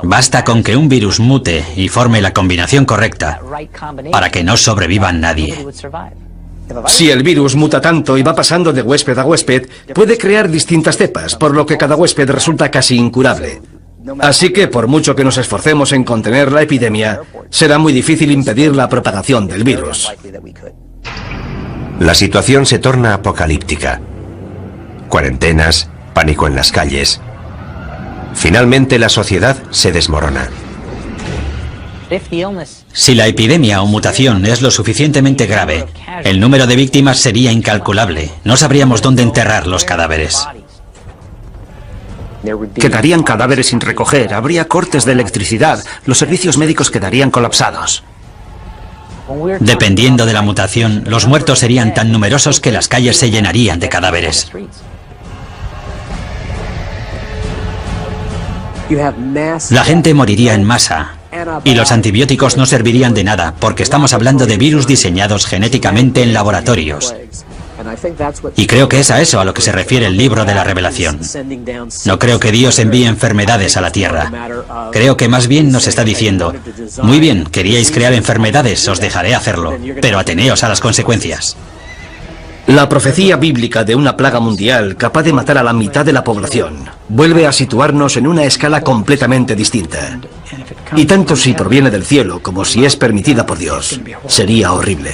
Basta con que un virus mute y forme la combinación correcta para que no sobreviva nadie. Si el virus muta tanto y va pasando de huésped a huésped, puede crear distintas cepas, por lo que cada huésped resulta casi incurable. Así que, por mucho que nos esforcemos en contener la epidemia, será muy difícil impedir la propagación del virus. La situación se torna apocalíptica. Cuarentenas, pánico en las calles. Finalmente la sociedad se desmorona. Si la epidemia o mutación es lo suficientemente grave, el número de víctimas sería incalculable. No sabríamos dónde enterrar los cadáveres. Quedarían cadáveres sin recoger, habría cortes de electricidad, los servicios médicos quedarían colapsados. Dependiendo de la mutación, los muertos serían tan numerosos que las calles se llenarían de cadáveres. La gente moriría en masa y los antibióticos no servirían de nada porque estamos hablando de virus diseñados genéticamente en laboratorios. Y creo que es a eso a lo que se refiere el libro de la Revelación. No creo que Dios envíe enfermedades a la tierra. Creo que más bien nos está diciendo: muy bien, queríais crear enfermedades, os dejaré hacerlo, pero ateneos a las consecuencias. La profecía bíblica de una plaga mundial capaz de matar a la mitad de la población vuelve a situarnos en una escala completamente distinta. Y tanto si proviene del cielo como si es permitida por Dios, sería horrible.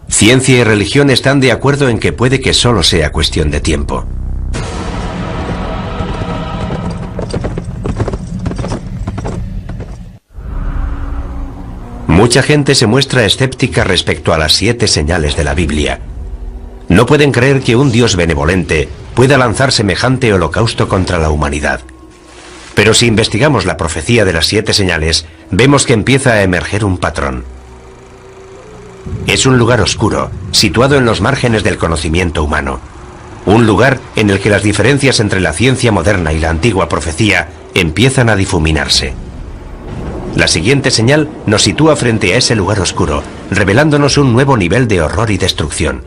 Ciencia y religión están de acuerdo en que puede que solo sea cuestión de tiempo. Mucha gente se muestra escéptica respecto a las 7 señales de la Biblia. No pueden creer que un Dios benevolente pueda lanzar semejante holocausto contra la humanidad. Pero si investigamos la profecía de las 7 señales, vemos que empieza a emerger un patrón. Es un lugar oscuro, situado en los márgenes del conocimiento humano. Un lugar en el que las diferencias entre la ciencia moderna y la antigua profecía empiezan a difuminarse. La siguiente señal nos sitúa frente a ese lugar oscuro, revelándonos un nuevo nivel de horror y destrucción.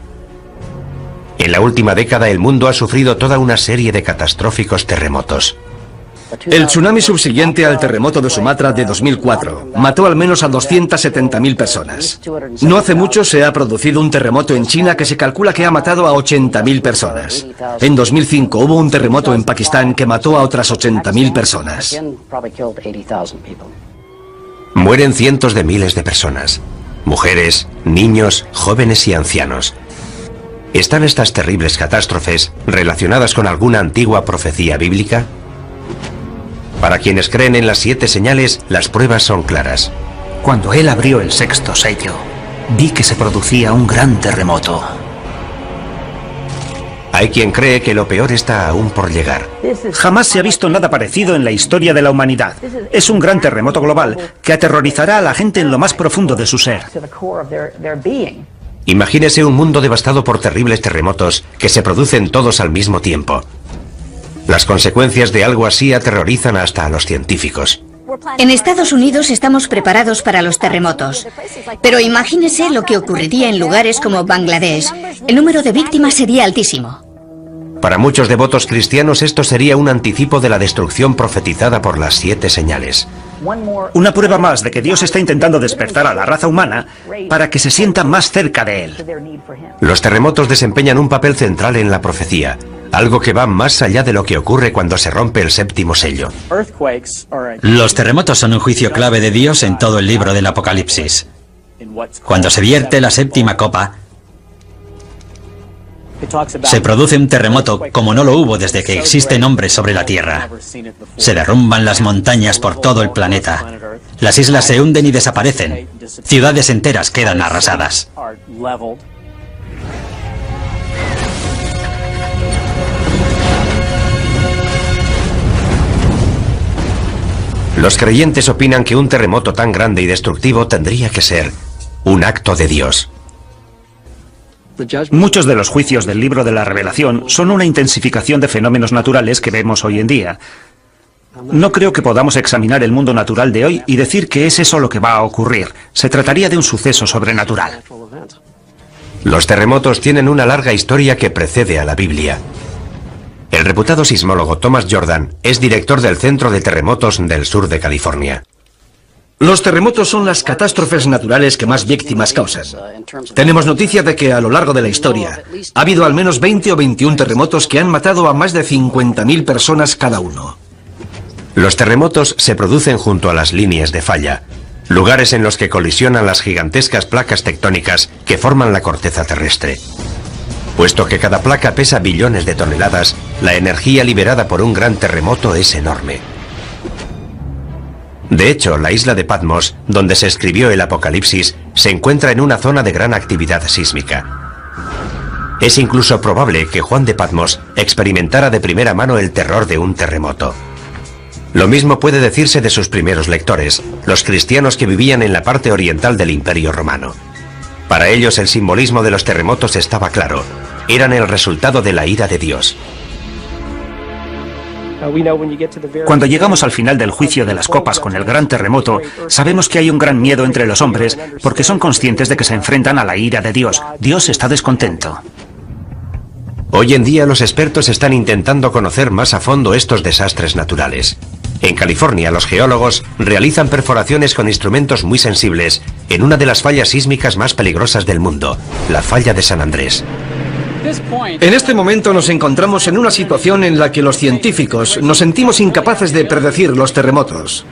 En la última década el mundo ha sufrido toda una serie de catastróficos terremotos. El tsunami subsiguiente al terremoto de Sumatra de 2004 mató al menos a 270.000 personas. No hace mucho se ha producido un terremoto en China que se calcula que ha matado a 80.000 personas. En 2005 hubo un terremoto en Pakistán que mató a otras 80.000 personas. Mueren cientos de miles de personas. Mujeres, niños, jóvenes y ancianos. ¿Están estas terribles catástrofes relacionadas con alguna antigua profecía bíblica? Para quienes creen en las 7 señales, las pruebas son claras. Cuando él abrió el 6º sello, vi que se producía un gran terremoto. Hay quien cree que lo peor está aún por llegar. Jamás se ha visto nada parecido en la historia de la humanidad. Es un gran terremoto global que aterrorizará a la gente en lo más profundo de su ser. Imagínese un mundo devastado por terribles terremotos que se producen todos al mismo tiempo. Las consecuencias de algo así aterrorizan hasta a los científicos. En Estados Unidos estamos preparados para los terremotos, pero imagínese lo que ocurriría en lugares como Bangladesh. El número de víctimas sería altísimo. Para muchos devotos cristianos esto sería un anticipo de la destrucción profetizada por las 7 señales. Una prueba más de que Dios está intentando despertar a la raza humana para que se sienta más cerca de Él. Los terremotos desempeñan un papel central en la profecía, algo que va más allá de lo que ocurre cuando se rompe el 7º sello. Los terremotos son un juicio clave de Dios en todo el libro del Apocalipsis. Cuando se vierte la 7ª copa, se produce un terremoto como no lo hubo desde que existen hombres sobre la Tierra. Se derrumban las montañas por todo el planeta. Las islas se hunden y desaparecen. Ciudades enteras quedan arrasadas. Los creyentes opinan que un terremoto tan grande y destructivo tendría que ser un acto de Dios. Muchos de los juicios del libro de la Revelación son una intensificación de fenómenos naturales que vemos hoy en día. No creo que podamos examinar el mundo natural de hoy y decir que es eso lo que va a ocurrir. Se trataría de un suceso sobrenatural. Los terremotos tienen una larga historia que precede a la Biblia. El reputado sismólogo Thomas Jordan es director del Centro de Terremotos del sur de California. Los terremotos son las catástrofes naturales que más víctimas causan. Tenemos noticia de que a lo largo de la historia ha habido al menos 20 o 21 terremotos que han matado a más de 50.000 personas cada uno. Los terremotos se producen junto a las líneas de falla, lugares en los que colisionan las gigantescas placas tectónicas que forman la corteza terrestre. Puesto que cada placa pesa billones de toneladas, la energía liberada por un gran terremoto es enorme. De hecho, la isla de Patmos, donde se escribió el Apocalipsis, se encuentra en una zona de gran actividad sísmica. Es incluso probable que Juan de Patmos experimentara de primera mano el terror de un terremoto. Lo mismo puede decirse de sus primeros lectores, los cristianos que vivían en la parte oriental del Imperio Romano. Para ellos el simbolismo de los terremotos estaba claro. Eran el resultado de la ira de Dios. Cuando llegamos al final del juicio de las copas con el gran terremoto, sabemos que hay un gran miedo entre los hombres porque son conscientes de que se enfrentan a la ira de Dios. Dios está descontento. Hoy en día los expertos están intentando conocer más a fondo estos desastres naturales. En California, los geólogos realizan perforaciones con instrumentos muy sensibles en una de las fallas sísmicas más peligrosas del mundo, la falla de San Andrés. En este momento nos encontramos en una situación en la que los científicos nos sentimos incapaces de predecir los terremotos.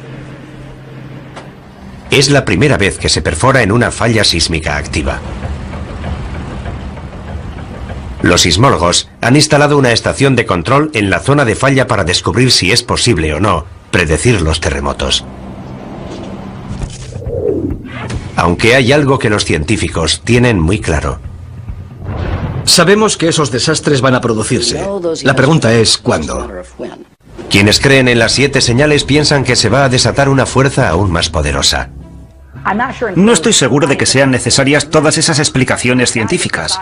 Es la primera vez que se perfora en una falla sísmica activa. Los sismólogos han instalado una estación de control en la zona de falla para descubrir si es posible o no predecir los terremotos. Aunque hay algo que los científicos tienen muy claro. Sabemos que esos desastres van a producirse. La pregunta es, ¿cuándo? Quienes creen en las 7 señales piensan que se va a desatar una fuerza aún más poderosa. No estoy seguro de que sean necesarias todas esas explicaciones científicas.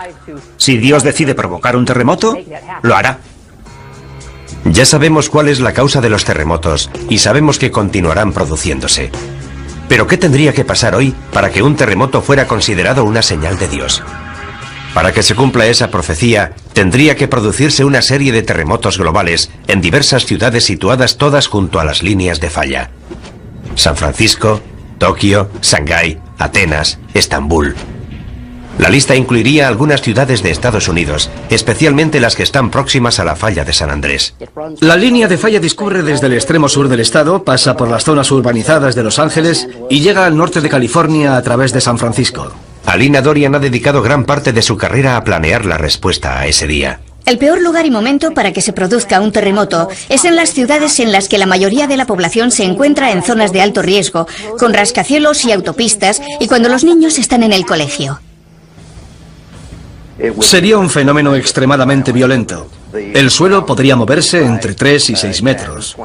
Si Dios decide provocar un terremoto, lo hará. Ya sabemos cuál es la causa de los terremotos y sabemos que continuarán produciéndose. Pero ¿qué tendría que pasar hoy para que un terremoto fuera considerado una señal de Dios? Para que se cumpla esa profecía, tendría que producirse una serie de terremotos globales en diversas ciudades situadas todas junto a las líneas de falla. San Francisco, Tokio, Shanghái, Atenas, Estambul. La lista incluiría algunas ciudades de Estados Unidos, especialmente las que están próximas a la falla de San Andrés. La línea de falla discurre desde el extremo sur del estado, pasa por las zonas urbanizadas de Los Ángeles y llega al norte de California a través de San Francisco. Alina Dorian ha dedicado gran parte de su carrera a planear la respuesta a ese día. El peor lugar y momento para que se produzca un terremoto es en las ciudades en las que la mayoría de la población se encuentra en zonas de alto riesgo, con rascacielos y autopistas, y cuando los niños están en el colegio. Sería un fenómeno extremadamente violento. El suelo podría moverse entre 3 y 6 metros.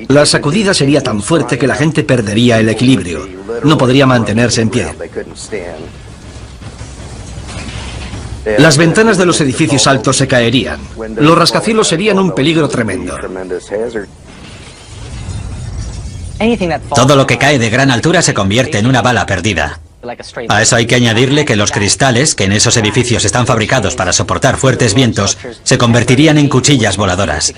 La sacudida sería tan fuerte que la gente perdería el equilibrio. No podría mantenerse en pie. Las ventanas de los edificios altos se caerían. Los rascacielos serían un peligro tremendo. Todo lo que cae de gran altura se convierte en una bala perdida. A eso hay que añadirle que los cristales, que en esos edificios están fabricados para soportar fuertes vientos, se convertirían en cuchillas voladoras.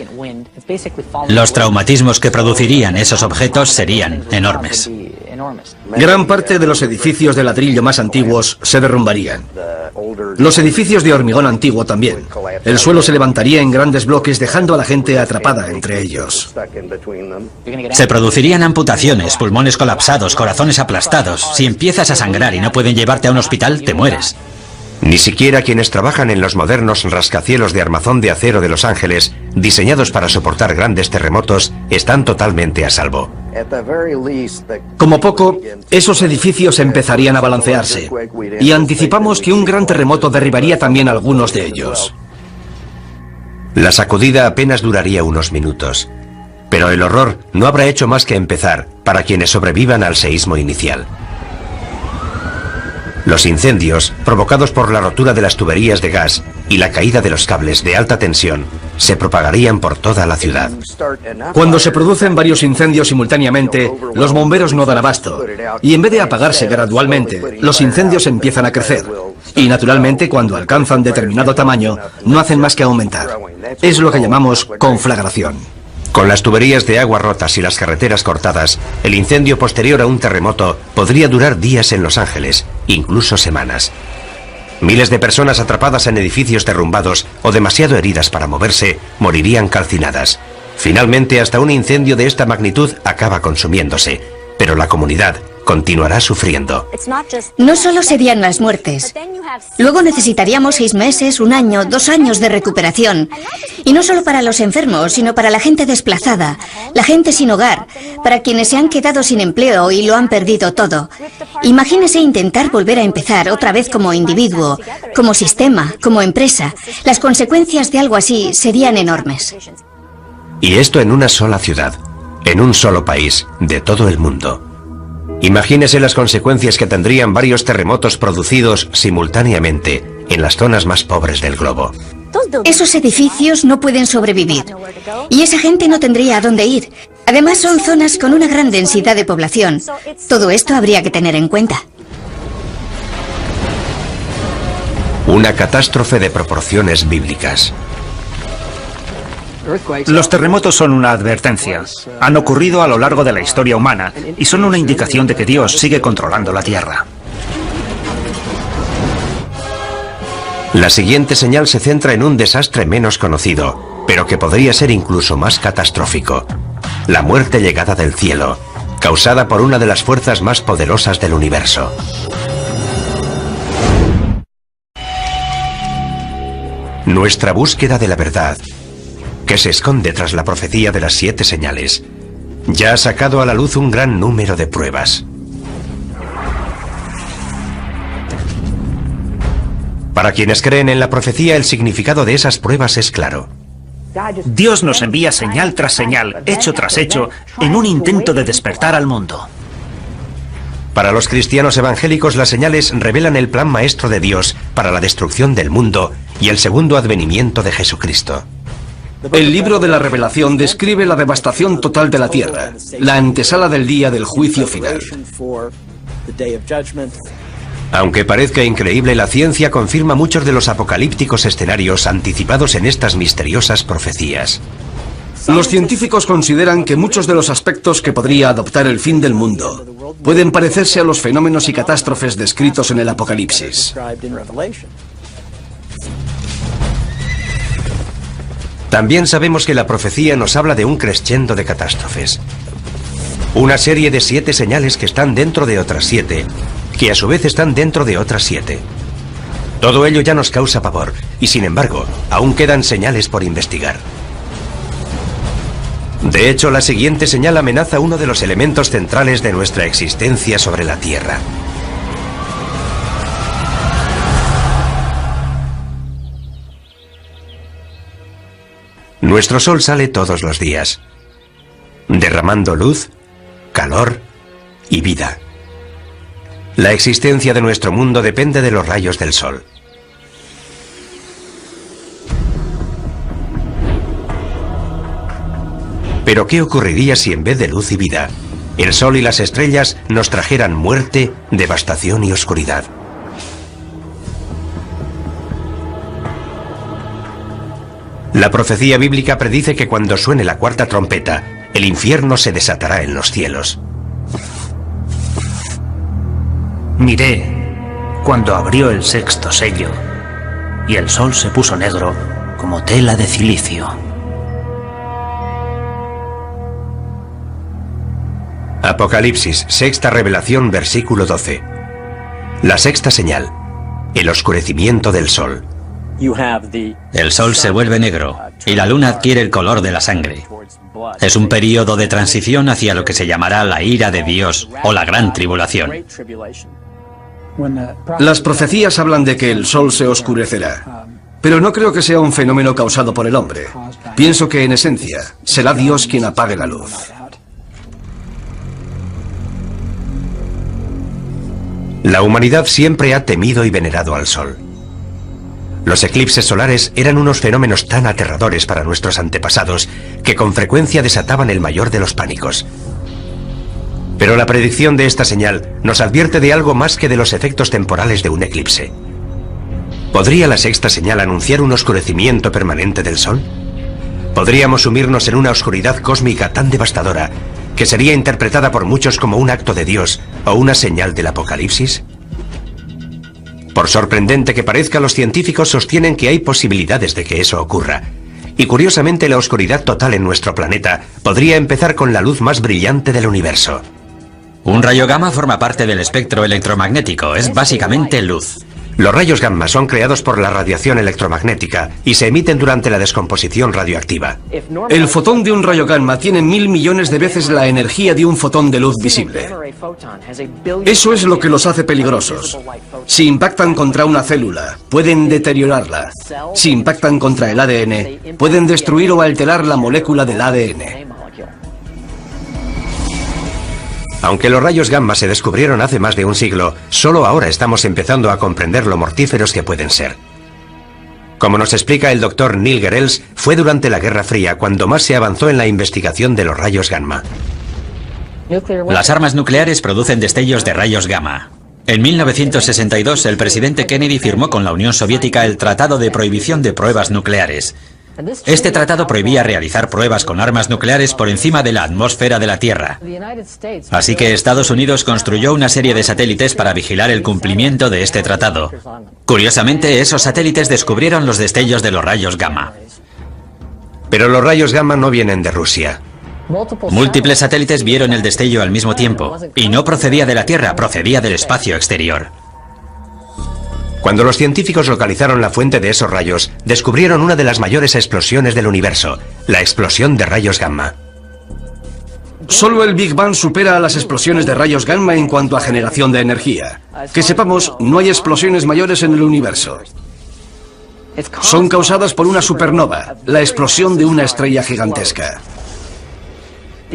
Los traumatismos que producirían esos objetos serían enormes. Gran parte de los edificios de ladrillo más antiguos se derrumbarían. Los edificios de hormigón antiguo también. El suelo se levantaría en grandes bloques dejando a la gente atrapada entre ellos. Se producirían amputaciones, pulmones colapsados, corazones aplastados. Si empiezas a sangrar y no pueden llevarte a un hospital, te mueres. Ni siquiera quienes trabajan en los modernos rascacielos de armazón de acero de Los Ángeles, diseñados para soportar grandes terremotos, están totalmente a salvo. Como poco, esos edificios empezarían a balancearse, y anticipamos que un gran terremoto derribaría también algunos de ellos. La sacudida apenas duraría unos minutos, pero el horror no habrá hecho más que empezar para quienes sobrevivan al seísmo inicial. Los incendios, provocados por la rotura de las tuberías de gas y la caída de los cables de alta tensión, se propagarían por toda la ciudad. Cuando se producen varios incendios simultáneamente, los bomberos no dan abasto, y en vez de apagarse gradualmente, los incendios empiezan a crecer. Y naturalmente, cuando alcanzan determinado tamaño, no hacen más que aumentar. Es lo que llamamos conflagración. Con las tuberías de agua rotas y las carreteras cortadas, el incendio posterior a un terremoto podría durar días en Los Ángeles, incluso semanas. Miles de personas atrapadas en edificios derrumbados o demasiado heridas para moverse morirían calcinadas. Finalmente, hasta un incendio de esta magnitud acaba consumiéndose, pero la comunidad continuará sufriendo. No solo serían las muertes. Luego necesitaríamos 6 meses, 1 año, 2 años de recuperación. Y no solo para los enfermos, sino para la gente desplazada, la gente sin hogar, para quienes se han quedado sin empleo y lo han perdido todo. Imagínese intentar volver a empezar otra vez como individuo, como sistema, como empresa. Las consecuencias de algo así serían enormes. Y esto en una sola ciudad, en un solo país, de todo el mundo. Imagínese las consecuencias que tendrían varios terremotos producidos simultáneamente en las zonas más pobres del globo. Esos edificios no pueden sobrevivir. Y esa gente no tendría a dónde ir. Además, son zonas con una gran densidad de población. Todo esto habría que tener en cuenta. Una catástrofe de proporciones bíblicas. Los terremotos son una advertencia. Han ocurrido a lo largo de la historia humana y son una indicación de que Dios sigue controlando la Tierra. La siguiente señal se centra en un desastre menos conocido, pero que podría ser incluso más catastrófico. La muerte llegada del cielo, causada por una de las fuerzas más poderosas del universo. Nuestra búsqueda de la verdad, que se esconde tras la profecía de las 7 señales, ya ha sacado a la luz un gran número de pruebas. Para quienes creen en la profecía, el significado de esas pruebas es claro. Dios nos envía señal tras señal, hecho tras hecho, en un intento de despertar al mundo. Para los cristianos evangélicos, las señales revelan el plan maestro de Dios para la destrucción del mundo y el segundo advenimiento de Jesucristo. El libro de la Revelación describe la devastación total de la tierra, la antesala del día del juicio final. Aunque parezca increíble, la ciencia confirma muchos de los apocalípticos escenarios anticipados en estas misteriosas profecías. Los científicos consideran que muchos de los aspectos que podría adoptar el fin del mundo pueden parecerse a los fenómenos y catástrofes descritos en el Apocalipsis. También sabemos que la profecía nos habla de un crescendo de catástrofes. Una serie de 7 señales que están dentro de otras 7, que a su vez están dentro de otras 7. Todo ello ya nos causa pavor, y sin embargo, aún quedan señales por investigar. De hecho, la siguiente señal amenaza uno de los elementos centrales de nuestra existencia sobre la Tierra. Nuestro sol sale todos los días, derramando luz, calor y vida. La existencia de nuestro mundo depende de los rayos del sol. Pero ¿qué ocurriría si en vez de luz y vida, el sol y las estrellas nos trajeran muerte, devastación y oscuridad? La profecía bíblica predice que cuando suene la 4ª trompeta, el infierno se desatará en los cielos. Miré cuando abrió el 6º sello y el sol se puso negro como tela de cilicio. Apocalipsis, 6ª revelación, versículo 12. La 6ª señal, el oscurecimiento del sol. El sol se vuelve negro y la luna adquiere el color de la sangre. Es un período de transición hacia lo que se llamará la ira de Dios o la gran tribulación. Las profecías hablan de que el sol se oscurecerá, pero no creo que sea un fenómeno causado por el hombre. Pienso que en esencia será Dios quien apague la luz. La humanidad siempre ha temido y venerado al sol. Los eclipses solares eran unos fenómenos tan aterradores para nuestros antepasados que con frecuencia desataban el mayor de los pánicos. Pero la predicción de esta señal nos advierte de algo más que de los efectos temporales de un eclipse. ¿Podría la sexta señal anunciar un oscurecimiento permanente del Sol? ¿Podríamos sumirnos en una oscuridad cósmica tan devastadora que sería interpretada por muchos como un acto de Dios o una señal del apocalipsis? Por sorprendente que parezca, los científicos sostienen que hay posibilidades de que eso ocurra. Y curiosamente, la oscuridad total en nuestro planeta podría empezar con la luz más brillante del universo. Un rayo gamma forma parte del espectro electromagnético, es básicamente luz. Los rayos gamma son creados por la radiación electromagnética y se emiten durante la descomposición radioactiva. El fotón de un rayo gamma tiene 1000 millones de veces la energía de un fotón de luz visible. Eso es lo que los hace peligrosos. Si impactan contra una célula, pueden deteriorarla. Si impactan contra el ADN, pueden destruir o alterar la molécula del ADN. Aunque los rayos gamma se descubrieron hace más de un siglo, solo ahora estamos empezando a comprender lo mortíferos que pueden ser. Como nos explica el doctor Neil Gehrels, fue durante la Guerra Fría cuando más se avanzó en la investigación de los rayos gamma. Las armas nucleares producen destellos de rayos gamma. En 1962, el presidente Kennedy firmó con la Unión Soviética el Tratado de Prohibición de Pruebas Nucleares. Este tratado prohibía realizar pruebas con armas nucleares por encima de la atmósfera de la Tierra. Así que Estados Unidos construyó una serie de satélites para vigilar el cumplimiento de este tratado. Curiosamente, esos satélites descubrieron los destellos de los rayos gamma. Pero los rayos gamma no vienen de Rusia. Múltiples satélites vieron el destello al mismo tiempo, y no procedía de la Tierra, procedía del espacio exterior. Cuando los científicos localizaron la fuente de esos rayos, descubrieron una de las mayores explosiones del universo, la explosión de rayos gamma. Solo el Big Bang supera a las explosiones de rayos gamma en cuanto a generación de energía. Que sepamos, no hay explosiones mayores en el universo. Son causadas por una supernova, la explosión de una estrella gigantesca.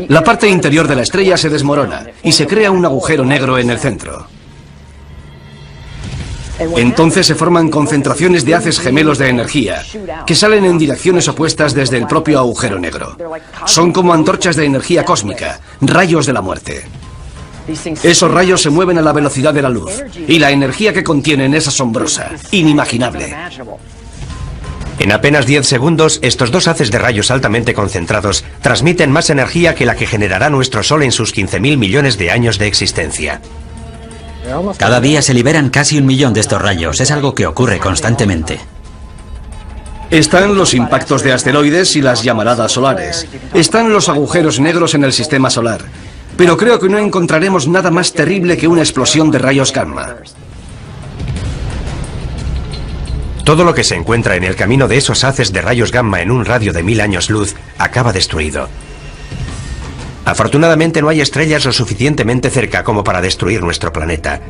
La parte interior de la estrella se desmorona y se crea un agujero negro en el centro. Entonces se forman concentraciones de haces gemelos de energía que salen en direcciones opuestas desde el propio agujero negro. Son como antorchas de energía cósmica, rayos de la muerte. Esos rayos se mueven a la velocidad de la luz y la energía que contienen es asombrosa, inimaginable. En apenas 10 segundos, estos dos haces de rayos altamente concentrados transmiten más energía que la que generará nuestro Sol en sus 15.000 millones de años de existencia. Cada día se liberan casi 1 millón de estos rayos, es algo que ocurre constantemente. Están los impactos de asteroides y las llamaradas solares. Están los agujeros negros en el sistema solar. Pero creo que no encontraremos nada más terrible que una explosión de rayos gamma. Todo lo que se encuentra en el camino de esos haces de rayos gamma en un radio de 1000 años luz acaba destruido. Afortunadamente no hay estrellas lo suficientemente cerca como para destruir nuestro planeta.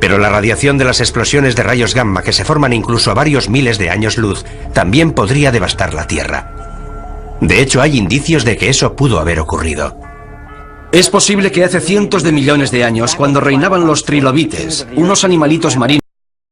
Pero la radiación de las explosiones de rayos gamma que se forman incluso a varios miles de años luz también podría devastar la Tierra. De hecho, hay indicios de que eso pudo haber ocurrido. Es posible que hace cientos de millones de años, cuando reinaban los trilobites, unos animalitos marinos